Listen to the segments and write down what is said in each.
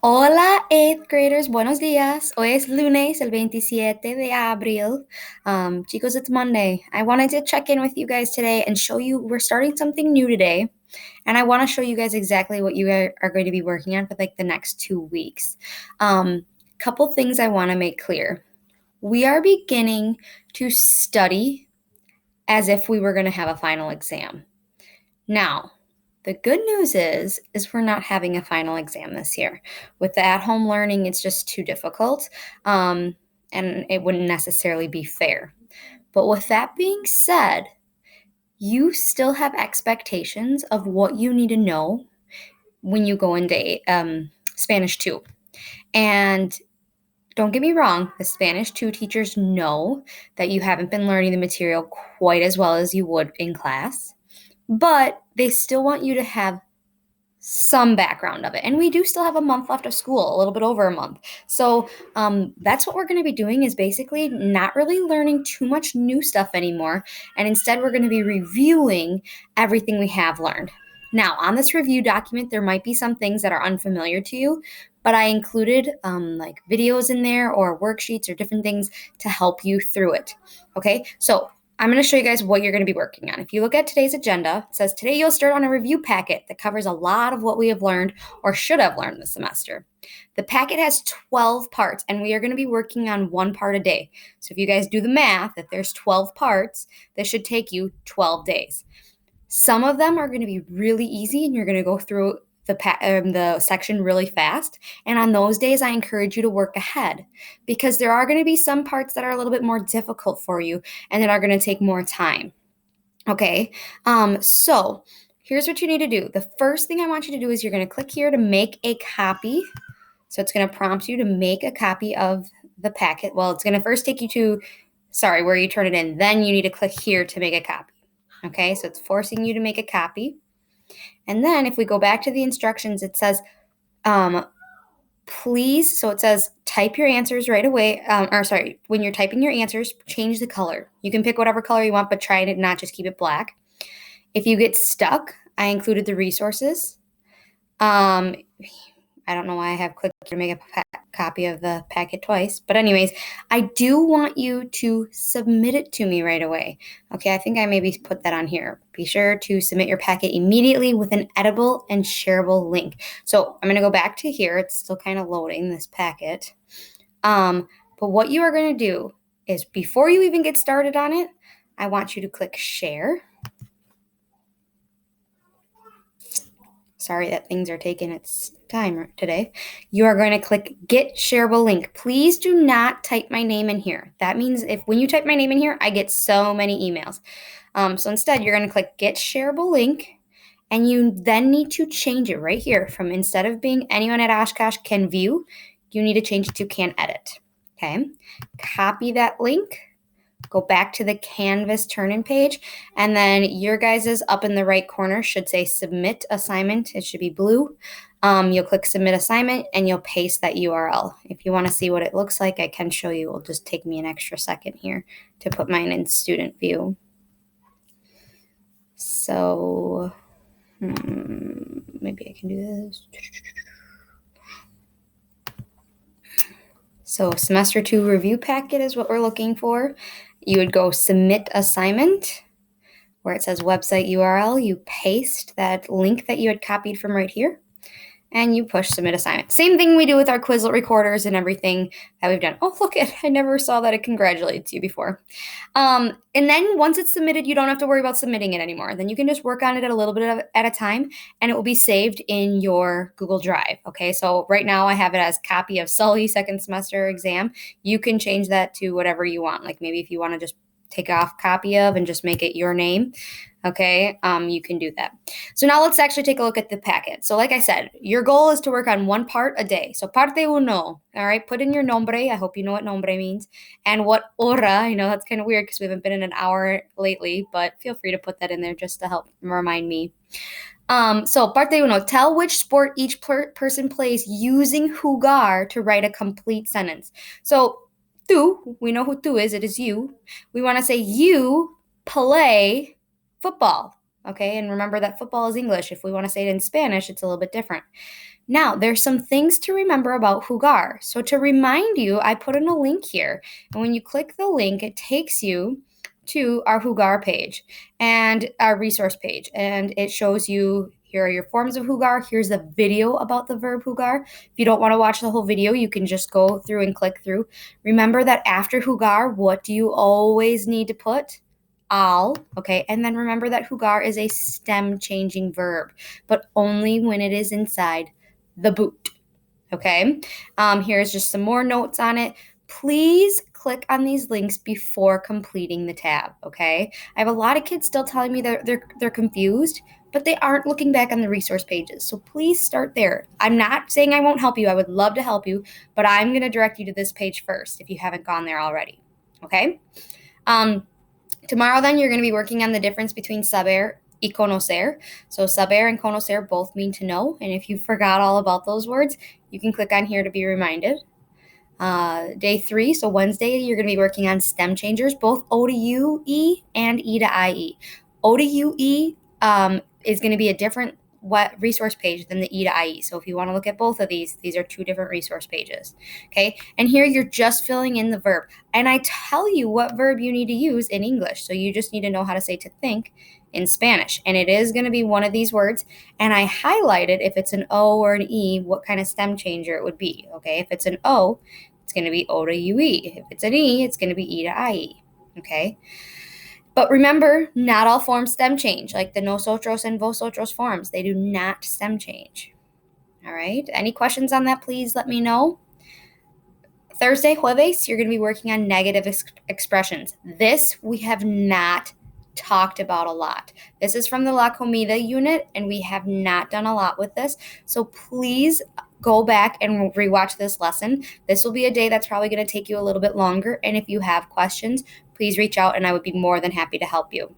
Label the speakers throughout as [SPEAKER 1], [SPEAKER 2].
[SPEAKER 1] Hola, eighth graders, buenos días. Hoy es lunes, el 27 de abril. Chicos, it's Monday. I wanted to check in with you guys today and show you we're starting something new today. And I want to show you guys exactly what you are going to be working on for like the next 2 weeks. Couple things I want to make clear. We are beginning to study as if we were going to have a final exam. Now, the good news is we're not having a final exam this year. With the at-home learning, it's just too difficult, and it wouldn't necessarily be fair. But with that being said, you still have expectations of what you need to know when you go into Spanish 2. And don't get me wrong, the Spanish 2 teachers know that you haven't been learning the material quite as well as you would in class, but they still want you to have some background of it. And we do still have a month left of school, a little bit over a month. So that's what we're going to be doing, is basically not really learning too much new stuff anymore. And instead, we're going to be reviewing everything we have learned. Now, on this review document, there might be some things that are unfamiliar to you, but I included like videos in there or worksheets or different things to help you through it. Okay, so I'm going to show you guys what you're going to be working on. If you look at today's agenda, it says today you'll start on a review packet that covers a lot of what we have learned or should have learned this semester. The packet has 12 parts, and we are going to be working on one part a day. So if you guys do the math, if there's 12 parts, this should take you 12 days. Some of them are going to be really easy, and you're going to go through the section really fast. And on those days, I encourage you to work ahead, because there are going to be some parts that are a little bit more difficult for you and that are going to take more time. Okay, so here's what you need to do. The first thing I want you to do is you're going to click here to make a copy. So it's going to prompt you to make a copy of the packet. Well, it's going to first take you to, where you turn it in. Then you need to click here to make a copy. Okay, so it's forcing you to make a copy. And then if we go back to the instructions, it says, please, so it says type your answers right away. When you're typing your answers, change the color. You can pick whatever color you want, but try to not just keep it black. If you get stuck, I included the resources. I don't know why I have clicked to make a copy of the packet twice. But anyways, I do want you to submit it to me right away. Okay, I think I maybe put that on here. Be sure to submit your packet immediately with an editable and shareable link. So I'm going to go back to here. It's still kind of loading this packet. But what you are going to do is, before you even get started on it, I want you to click share. Sorry that things are taking its time today. You are going to click get shareable link. Please do not type my name in here. That means when you type my name in here, I get so many emails. So instead, you're going to click get shareable link, and you then need to change it right here from, instead of being anyone at Oshkosh can view, you need to change it to can edit. Okay, copy that link. Go back to the Canvas turn-in page, and then your guys's up in the right corner should say submit assignment. It should be blue. You'll click submit assignment, and you'll paste that URL. If you want to see what it looks like, I can show you. It'll just take me an extra second here to put mine in student view. So maybe I can do this. So semester 2 review packet is what we're looking for. You would go submit assignment, where it says website URL. You paste that link that you had copied from right here, and you push submit assignment. Same thing we do with our Quizlet recorders and everything that we've done. Oh, look, I never saw that it congratulates you before. And then once it's submitted, you don't have to worry about submitting it anymore. Then you can just work on it a little bit at a time, and it will be saved in your Google Drive. Okay, so right now I have it as copy of Sully second semester exam. You can change that to whatever you want. Like maybe if you want to just take off copy of and just make it your name. Okay, you can do that. So now let's actually take a look at the packet. So like I said, your goal is to work on one part a day. So parte uno, all right, put in your nombre. I hope you know what nombre means. And what hora, I know that's kind of weird because we haven't been in an hour lately, but feel free to put that in there just to help remind me. So parte uno, tell which sport each person plays using jugar to write a complete sentence. So tú, we know who tú is, it is you. We want to say you play football, okay? And remember that football is English. If we want to say it in Spanish, it's a little bit different. Now, there's some things to remember about Hugar. So to remind you, I put in a link here. And when you click the link, it takes you to our Hugar page and our resource page. And it shows you, here are your forms of Hugar. Here's the video about the verb Hugar. If you don't want to watch the whole video, you can just go through and click through. Remember that after Hugar, what do you always need to put? Al, okay? And then remember that Hugar is a stem changing verb, but only when it is inside the boot, okay? Here's just some more notes on it. Please click on these links before completing the tab, okay? I have a lot of kids still telling me that they're confused, but they aren't looking back on the resource pages. So please start there. I'm not saying I won't help you. I would love to help you, but I'm going to direct you to this page first if you haven't gone there already, okay? Tomorrow, then, you're going to be working on the difference between saber y conocer. So saber and conocer both mean to know. And if you forgot all about those words, you can click on here to be reminded. Day 3, so Wednesday, you're going to be working on stem changers, both O to UE and E to IE. O to UE is going to be a different resource page than the E to IE. So if you want to look at both of these are 2 different resource pages. Okay, and here you're just filling in the verb. And I tell you what verb you need to use in English. So you just need to know how to say to think in Spanish. And it is going to be one of these words. And I highlighted if it's an O or an E, what kind of stem changer it would be. Okay, if it's an O, it's going to be O to UE. If it's an E, it's going to be E to IE. Okay. But remember, not all forms stem change, like the nosotros and vosotros forms. They do not stem change. All right. Any questions on that, please let me know. Thursday, jueves, you're going to be working on negative expressions. This we have not talked about a lot. This is from the La Comida unit, and we have not done a lot with this. So please go back and rewatch this lesson. This will be a day that's probably going to take you a little bit longer. And if you have questions, please reach out and I would be more than happy to help you.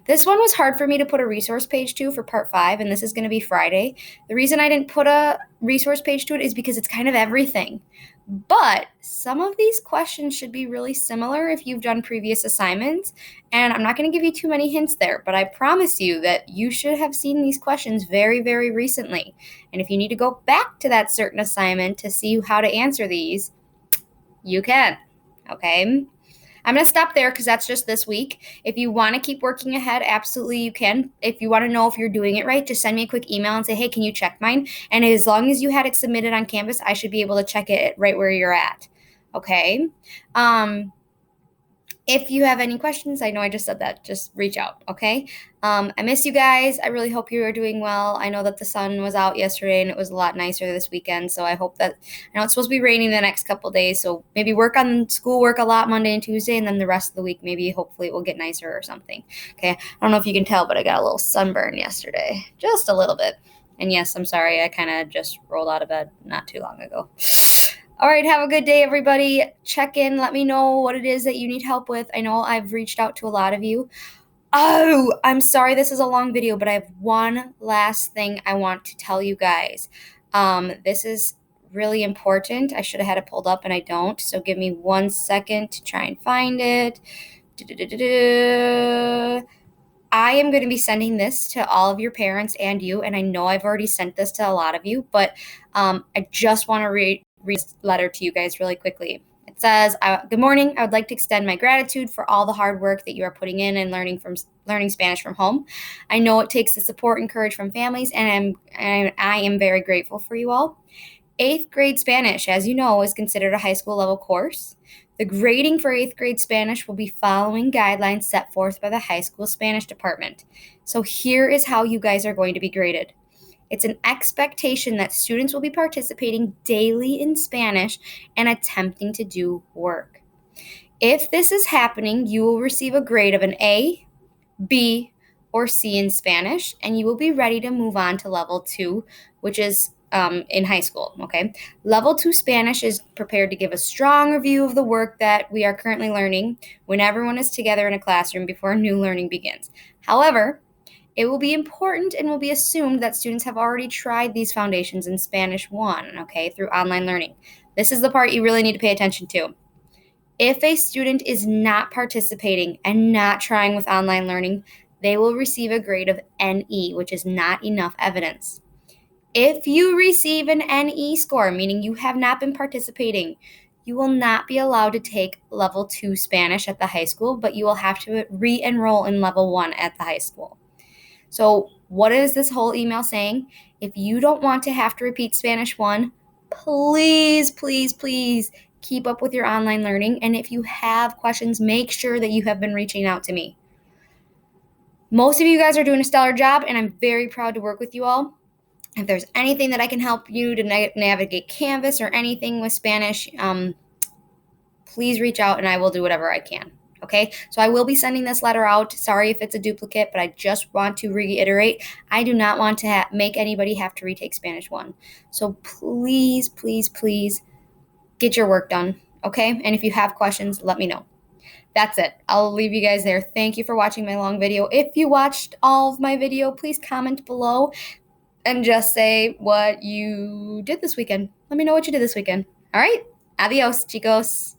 [SPEAKER 1] This one was hard for me to put a resource page to for part 5, and this is going to be Friday. The reason I didn't put a resource page to it is because it's kind of everything. But some of these questions should be really similar if you've done previous assignments, and I'm not going to give you too many hints there, but I promise you that you should have seen these questions very, very recently. And if you need to go back to that certain assignment to see how to answer these, you can, okay? I'm going to stop there because that's just this week. If you want to keep working ahead, absolutely you can. If you want to know if you're doing it right, just send me a quick email and say, hey, can you check mine? And as long as you had it submitted on Canvas, I should be able to check it right where you're at. Okay. If you have any questions, I know I just said that, just reach out, okay? I miss you guys. I really hope you are doing well. I know that the sun was out yesterday and it was a lot nicer this weekend, so I hope that, I know it's supposed to be raining the next couple days, so maybe work on schoolwork a lot Monday and Tuesday, and then the rest of the week, maybe hopefully it will get nicer or something, okay? I don't know if you can tell, but I got a little sunburn yesterday, just a little bit. And yes, I'm sorry, I kind of just rolled out of bed not too long ago. All right, have a good day, everybody. Check in. Let me know what it is that you need help with. I know I've reached out to a lot of you. Oh, I'm sorry this is a long video, but I have one last thing I want to tell you guys. This is really important. I should have had it pulled up, and I don't. So give me 1 second to try and find it. I am going to be sending this to all of your parents and you, and I know I've already sent this to a lot of you, but I just want to read this letter to you guys really quickly. It says, good morning. I would like to extend my gratitude for all the hard work that you are putting in and learning Spanish from home. I know it takes the support and courage from families, and I am very grateful for you all. 8th grade Spanish, as you know, is considered a high school level course. The grading for 8th grade Spanish will be following guidelines set forth by the high school Spanish department. So here is how you guys are going to be graded. It's an expectation that students will be participating daily in Spanish and attempting to do work. If this is happening, you will receive a grade of an A, B, or C in Spanish, and you will be ready to move on to level 2, which is in high school, okay? Level 2 Spanish is prepared to give a strong review of the work that we are currently learning when everyone is together in a classroom before new learning begins. However, it will be important and will be assumed that students have already tried these foundations in Spanish 1, okay, through online learning. This is the part you really need to pay attention to. If a student is not participating and not trying with online learning, they will receive a grade of NE, which is not enough evidence. If you receive an NE score, meaning you have not been participating, you will not be allowed to take level 2 Spanish at the high school, but you will have to re-enroll in level 1 at the high school. So what is this whole email saying? If you don't want to have to repeat Spanish 1, please, please, please keep up with your online learning. And if you have questions, make sure that you have been reaching out to me. Most of you guys are doing a stellar job, and I'm very proud to work with you all. If there's anything that I can help you to navigate Canvas or anything with Spanish, please reach out and I will do whatever I can. Okay, so I will be sending this letter out. Sorry if it's a duplicate, but I just want to reiterate, I do not want to make anybody have to retake Spanish 1. So please, please, please get your work done. Okay, and if you have questions, let me know. That's it. I'll leave you guys there. Thank you for watching my long video. If you watched all of my video, please comment below and just say what you did this weekend. Let me know what you did this weekend. All right, adios, chicos.